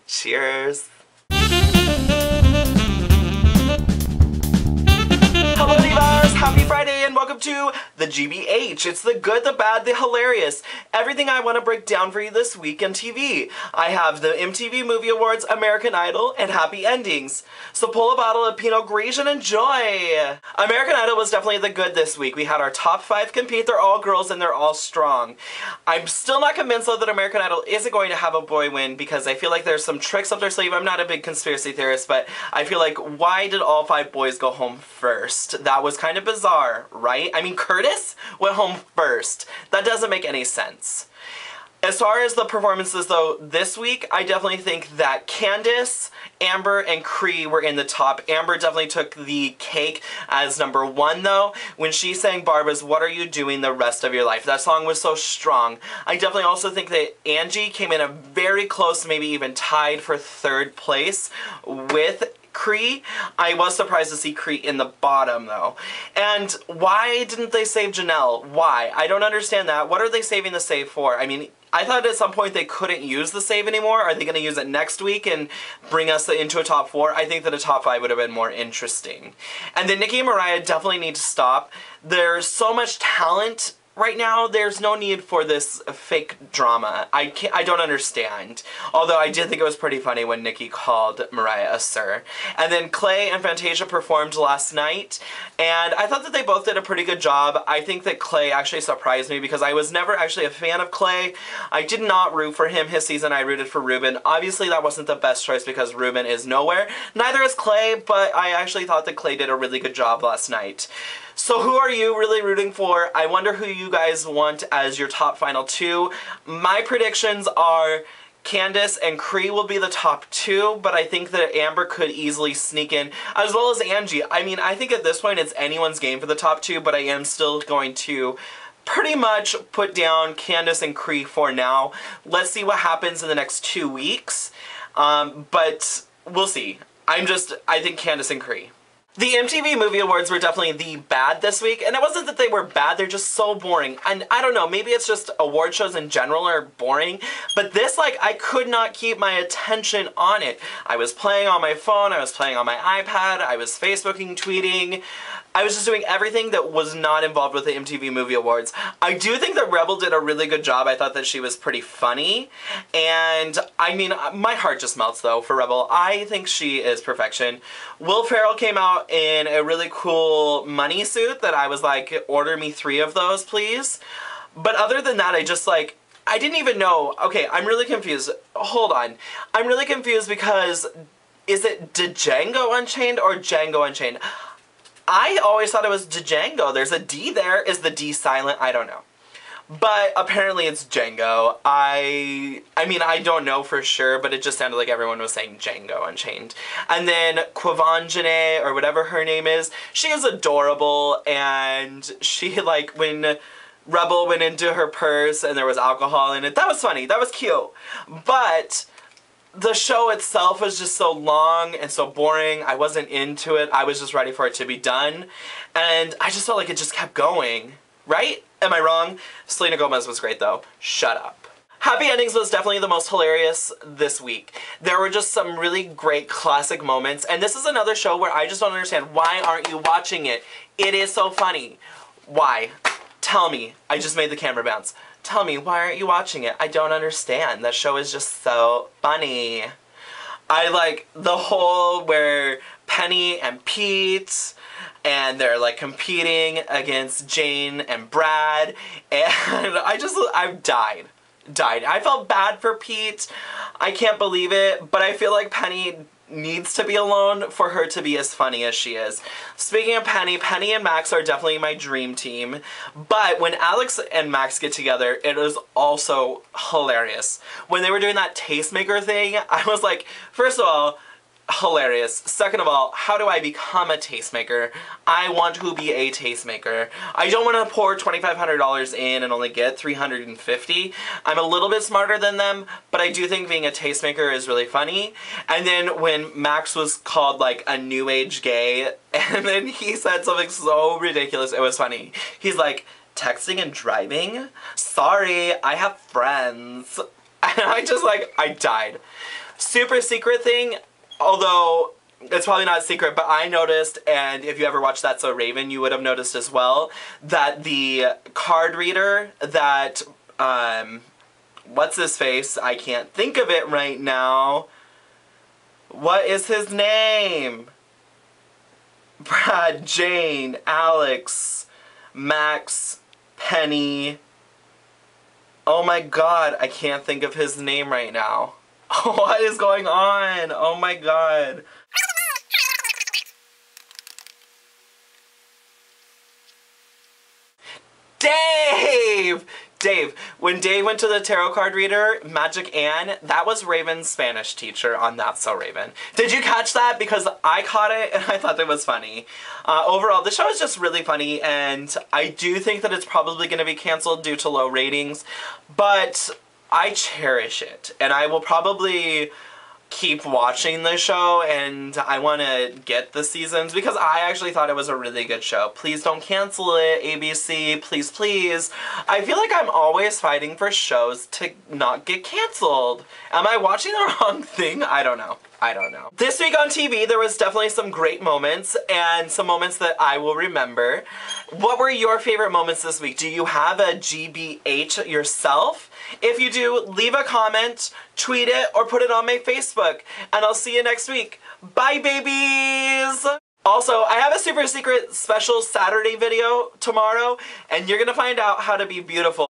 Cheers. Hello divas! Happy Friday and welcome to the GBH. It's the good, the bad, the hilarious. Everything I want to break down for you this week on TV. I have the MTV Movie Awards, American Idol, and Happy Endings. So pull a bottle of Pinot Gris and enjoy! American Idol was definitely the good this week. We had our top 5 compete. They're all girls and they're all strong. I'm still not convinced though that American Idol isn't going to have a boy win because I feel like there's some tricks up their sleeve. I'm not a big conspiracy theorist, but I feel like why did all 5 boys go home first? That was kind of bizarre, right? I mean, Curtis went home first. That doesn't make any sense. As far as the performances though, this week, I definitely think that Candace, Amber, and Cree were in the top. Amber definitely took the cake as number 1 though, when she sang Barbara's What Are You Doing the Rest of Your Life. That song was so strong. I definitely also think that Angie came in a very close, maybe even tied for 3rd place with Cree. I was surprised to see Cree in the bottom though. And why didn't they save Janelle? Why? I don't understand that. What are they saving the save for? I mean, I thought at some point they couldn't use the save anymore. Are they going to use it next week and bring us into a top 4? I think that a top 5 would have been more interesting. And then Nikki and Mariah definitely need to stop. There's so much talent right now, there's no need for this fake drama. I don't understand. Although I did think it was pretty funny when Nikki called Mariah a sir. And then Clay and Fantasia performed last night, and I thought that they both did a pretty good job. I think that Clay actually surprised me because I was never actually a fan of Clay. I did not root for him his season. I rooted for Ruben. Obviously that wasn't the best choice because Ruben is nowhere. Neither is Clay, but I actually thought that Clay did a really good job last night. So who are you really rooting for? I wonder who you guys want as your top final 2. My predictions are Candace and Cree will be the top 2, but I think that Amber could easily sneak in, as well as Angie. I mean, I think at this point it's anyone's game for the top 2, but I am still going to pretty much put down Candace and Cree for now. Let's see what happens in the next 2 weeks, but we'll see. I think Candace and Cree. The MTV Movie Awards were definitely the bad this week, and it wasn't that they were bad, they're just so boring. And I don't know, maybe it's just award shows in general are boring, but this, like, I could not keep my attention on it. I was playing on my phone, I was playing on my iPad, I was Facebooking, tweeting. I was just doing everything that was not involved with the MTV Movie Awards. I do think that Rebel did a really good job. I thought that she was pretty funny. And, I mean, my heart just melts, though, for Rebel. I think she is perfection. Will Ferrell came out in a really cool money suit that I was like, order me 3 of those, please. But other than that, I didn't even know. Okay, I'm really confused. Hold on. I'm really confused because, is it Django Unchained or Django Unchained? I always thought it was Django. There's a D there. Is the D silent? I don't know. But apparently it's Django. I mean, I don't know for sure, but it just sounded like everyone was saying Django Unchained. And then Quivanjane, or whatever her name is, she is adorable, and she, like, when Rebel went into her purse and there was alcohol in it, that was funny. That was cute. But the show itself was just so long and so boring. I wasn't into it. I was just ready for it to be done. And I just felt like it just kept going. Right? Am I wrong? Selena Gomez was great though. Shut up. Happy Endings was definitely the most hilarious this week. There were just some really great classic moments. And this is another show where I just don't understand. Why aren't you watching it? It is so funny. Why? Tell me. I just made the camera bounce. Tell me, why aren't you watching it? I don't understand. That show is just so funny. I like the whole where Penny and Pete, and they're like competing against Jane and Brad, and I died. I felt bad for Pete. I can't believe it, but I feel like Penny needs to be alone for her to be as funny as she is. Speaking of Penny, Penny and Max are definitely my dream team, but when Alex and Max get together, it is also hilarious. When they were doing that tastemaker thing, I was like, first of all, hilarious. Second of all, how do I become a tastemaker? I want to be a tastemaker. I don't want to pour $2,500 in and only get $350. I'm a little bit smarter than them, but I do think being a tastemaker is really funny. And then when Max was called like a new age gay, and then he said something so ridiculous, it was funny. He's like, texting and driving? Sorry, I have friends. And I died. Super secret thing, although it's probably not a secret, but I noticed, and if you ever watched That's So Raven, you would have noticed as well, that the card reader that, what's his face? I can't think of it right now. What is his name? Brad, Jane, Alex, Max, Penny. Oh my god, I can't think of his name right now. What is going on? Oh my god. Dave! Dave. When Dave went to the tarot card reader, Magic Ann, that was Raven's Spanish teacher on That's So Raven. Did you catch that? Because I caught it and I thought it was funny. Overall, the show is just really funny, and I do think that it's probably going to be canceled due to low ratings, but I cherish it, and I will probably keep watching the show, and I want to get the seasons because I actually thought it was a really good show. Please don't cancel it, ABC, please, please. I feel like I'm always fighting for shows to not get canceled. Am I watching the wrong thing? I don't know. I don't know. This week on TV, there was definitely some great moments and some moments that I will remember. What were your favorite moments this week? Do you have a GBH yourself? If you do, leave a comment, tweet it, or put it on my Facebook. And I'll see you next week. Bye, babies! Also, I have a super secret special Saturday video tomorrow, and you're gonna find out how to be beautiful.